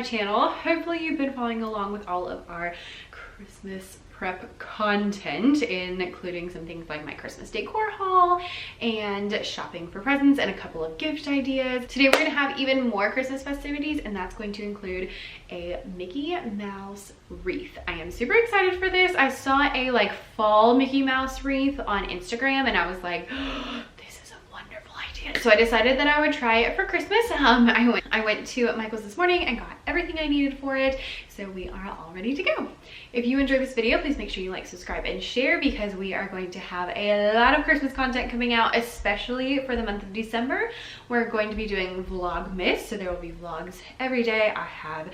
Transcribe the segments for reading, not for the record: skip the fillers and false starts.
my channel. Hopefully you've been following along with all of our Christmas prep content, including some things like my Christmas decor haul and shopping for presents and a couple of gift ideas. Today we're gonna have even more Christmas festivities, and that's going to include a Mickey Mouse wreath. I am super excited for this. I saw a like fall Mickey Mouse wreath on Instagram and I was like, oh, this is a wonderful idea. So I decided that I would try it for Christmas. I went to Michael's this morning and got everything I needed for it. So we are all ready to go. If you enjoyed this video, please make sure you like, subscribe, and share, because we are going to have a lot of Christmas content coming out, especially for the month of December. We're going to be doing Vlogmas, so there will be vlogs every day. I have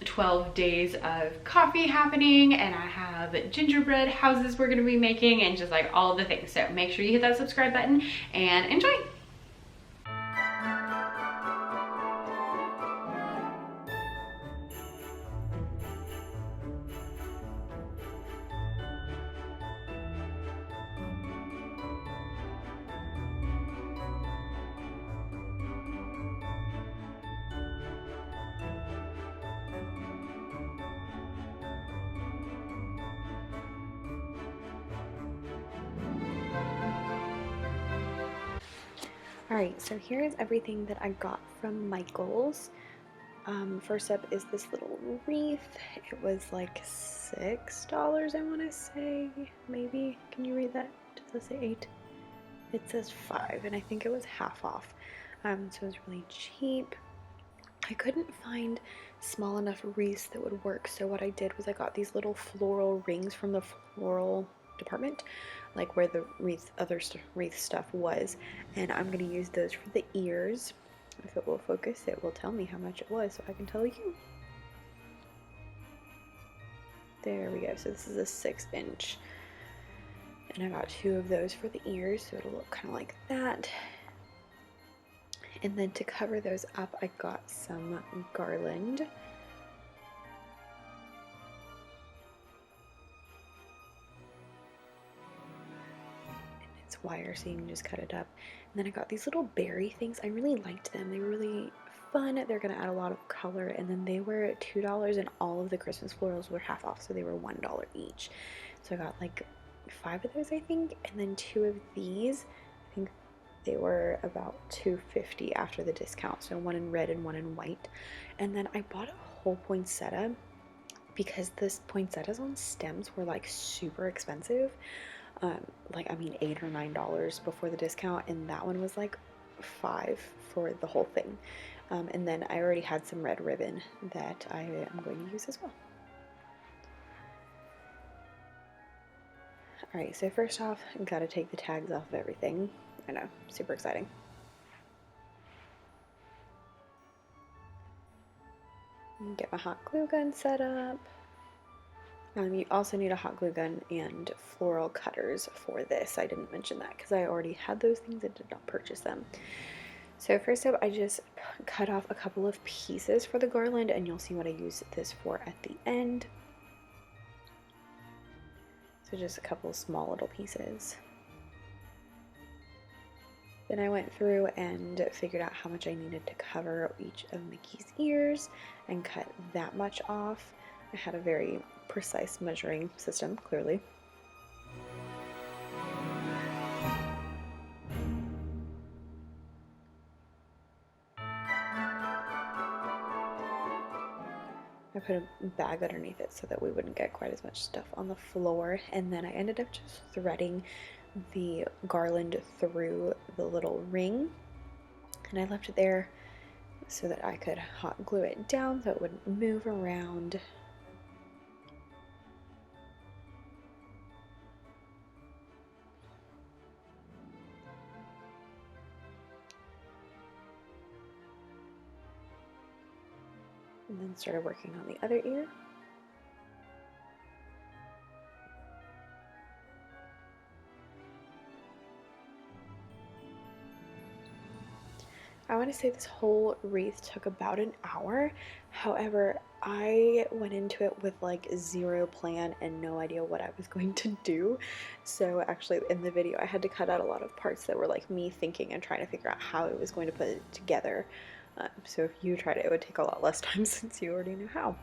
12 days of coffee happening, and I have gingerbread houses we're going to be making, and just like all of the things. So make sure you hit that subscribe button and enjoy. Alright, so here is everything that I got from Michael's. First up is this little wreath. It was like $6, I want to say, maybe. Can you read that? Does it say 8? It says 5, and I think it was half off. So it was really cheap. I couldn't find small enough wreaths that would work, so what I did was I got these little floral rings from the floral department, like where the wreath stuff was, and I'm going to use those for the ears. If it will focus, it will tell me how much it was so I can tell you. There we go. So this is a 6-inch, and I got 2 of those for the ears, so it'll look kind of like that. And then to cover those up, I got some garland. Wire, so you can just cut it up. And then I got these little berry things. I really liked them. They were really fun. They're gonna add a lot of color, and then they were $2, and all of the Christmas florals were half off, so they were $1 each. So I got like 5 of those, I think, and then 2 of these. I think they were about $2.50 after the discount, so one in red and one in white. And then I bought a whole poinsettia because this poinsettias on stems were like super expensive. Like, I mean, $8 or $9 before the discount, and that one was like $5 for the whole thing. And then I already had some red ribbon that I am going to use as well. Alright, so first off, I've got to take the tags off of everything. I know, super exciting. Get my hot glue gun set up. You also need a hot glue gun and floral cutters for this. I didn't mention that because I already had those things and did not purchase them. So first up, I just cut off a couple of pieces for the garland, and you'll see what I use this for at the end. So just a couple of small little pieces. Then I went through and figured out how much I needed to cover each of Mickey's ears and cut that much off. I had a very precise measuring system, clearly. I put a bag underneath it so that we wouldn't get quite as much stuff on the floor, and then I ended up just threading the garland through the little ring, and I left it there so that I could hot glue it down so it wouldn't move around. And then started working on the other ear. I want to say this whole wreath took about an hour. However, I went into it with like zero plan and no idea what I was going to do. So actually in the video I had to cut out a lot of parts that were like me thinking and trying to figure out how I was going to put it together. So if you tried it, it would take a lot less time since you already know how.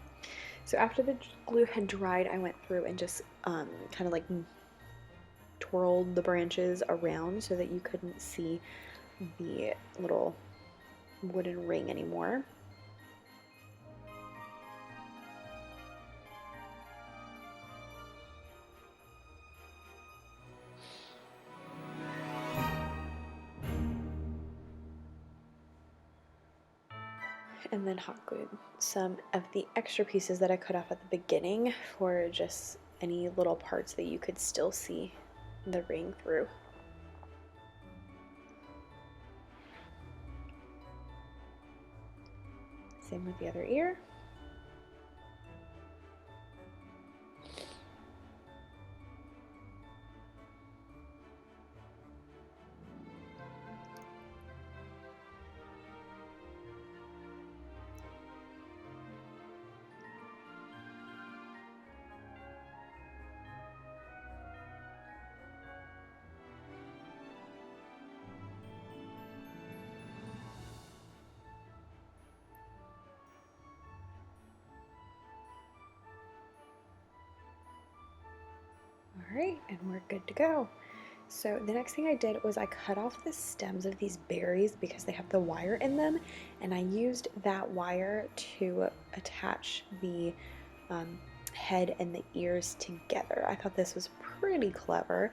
So after the glue had dried, I went through and just kind of like twirled the branches around so that you couldn't see the little wooden ring anymore. And then hot glued some of the extra pieces that I cut off at the beginning for just any little parts that you could still see the ring through. Same with the other ear. All right, and we're good to go. So the next thing I did was I cut off the stems of these berries because they have the wire in them, and I used that wire to attach the head and the ears together. I thought this was pretty clever.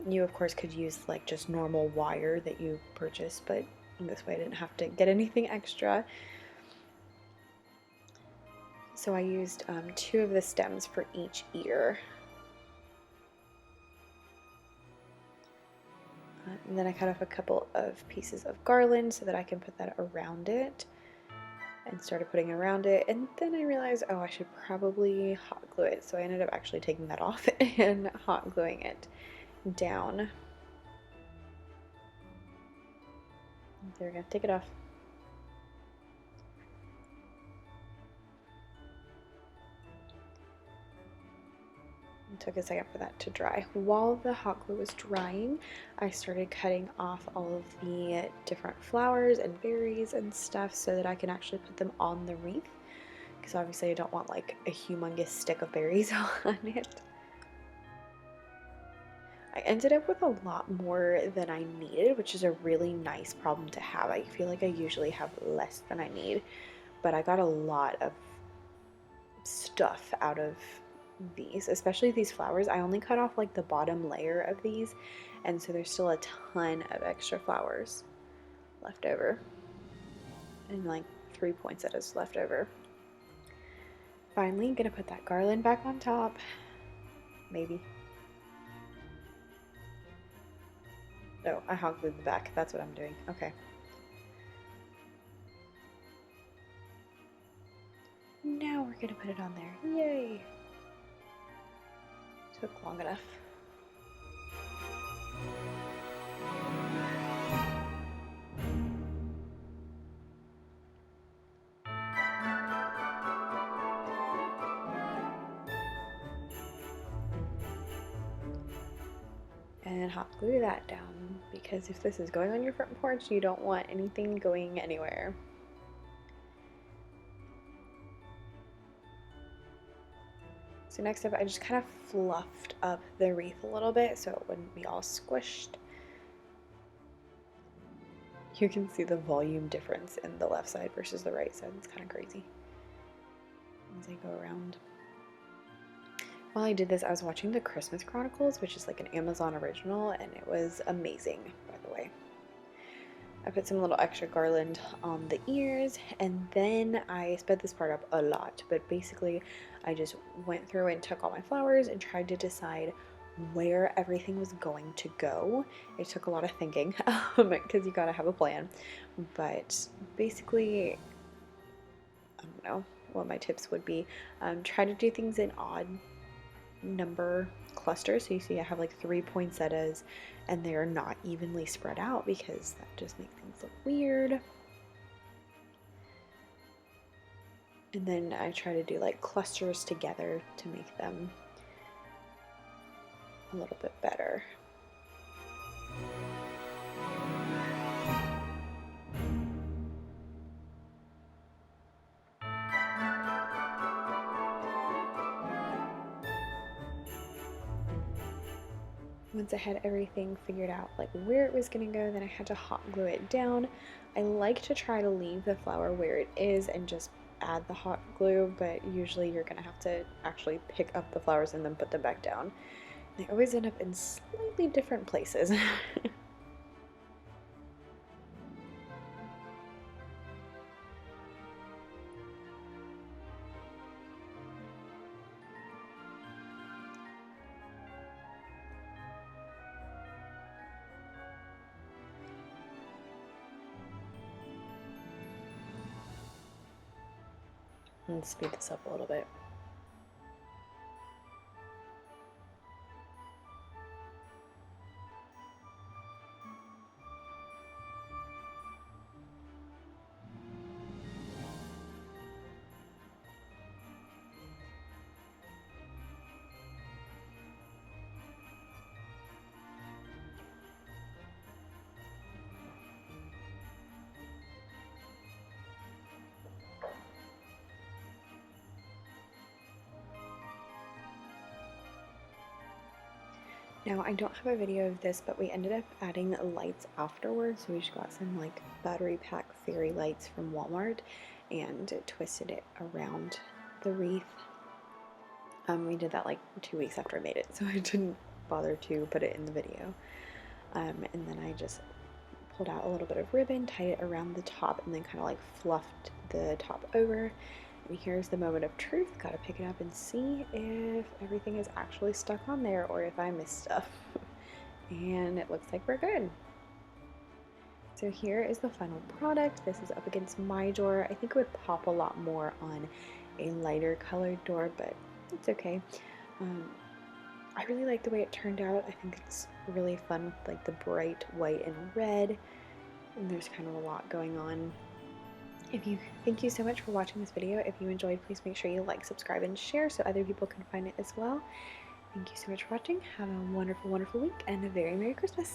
You of course could use like just normal wire that you purchased, but this way I didn't have to get anything extra. So I used 2 of the stems for each ear. And then I cut off a couple of pieces of garland so that I can put that around it, and started putting it around it. And then I realized, oh, I should probably hot glue it. So I ended up actually taking that off and hot gluing it down. There we go, take it off. It took a second for that to dry. While the hot glue was drying, I started cutting off all of the different flowers and berries and stuff so that I can actually put them on the wreath, because obviously I don't want like a humongous stick of berries on it. I ended up with a lot more than I needed, which is a really nice problem to have. I feel like I usually have less than I need, but I got a lot of stuff out of these, especially these flowers. I only cut off like the bottom layer of these, and so there's still a ton of extra flowers left over, and like 3 poinsettias left over. Finally, gonna put that garland back on top, maybe. No, I hot glued the back. That's what I'm doing. Okay. Now we're gonna put it on there. Yay! Took long enough. And hot glue that down, because if this is going on your front porch, you don't want anything going anywhere. So next up, I just kind of fluffed up the wreath a little bit so it wouldn't be all squished. You can see the volume difference in the left side versus the right side. It's kind of crazy as I go around. While I did this, I was watching The Christmas Chronicles, which is like an Amazon original, and it was amazing, by the way. I put some little extra garland on the ears, and then I sped this part up a lot, but basically I just went through and took all my flowers and tried to decide where everything was going to go. It took a lot of thinking because you gotta have a plan, but basically, I don't know what my tips would be. Try to do things in odd number clusters. So you see I have like 3 poinsettias and they're not evenly spread out because that just makes things look weird. And then I try to do like clusters together to make them a little bit better. once I had everything figured out, like where it was gonna go, then I had to hot glue it down. I like to try to leave the flower where it is and just add the hot glue, but usually you're gonna have to actually pick up the flowers and then put them back down. They always end up in slightly different places. Let's speed this up a little bit. Now, I don't have a video of this, but we ended up adding lights afterwards. So we just got some like battery pack fairy lights from Walmart and twisted it around the wreath. We did that like 2 weeks after I made it, so I didn't bother to put it in the video. And then I just pulled out a little bit of ribbon, tied it around the top, and then kind of like fluffed the top over. And here's the moment of truth. Gotta pick it up and see if everything is actually stuck on there or if I missed stuff. And it looks like we're good. So here is the final product. This is up against my door. I think it would pop a lot more on a lighter colored door, but it's okay. I really like the way it turned out. I think it's really fun with like the bright white and red, and there's kind of a lot going on. Thank you so much for watching this video. If you enjoyed, please make sure you like, subscribe, and share so other people can find it as well. Thank you so much for watching. Have a wonderful, wonderful week and a very Merry Christmas.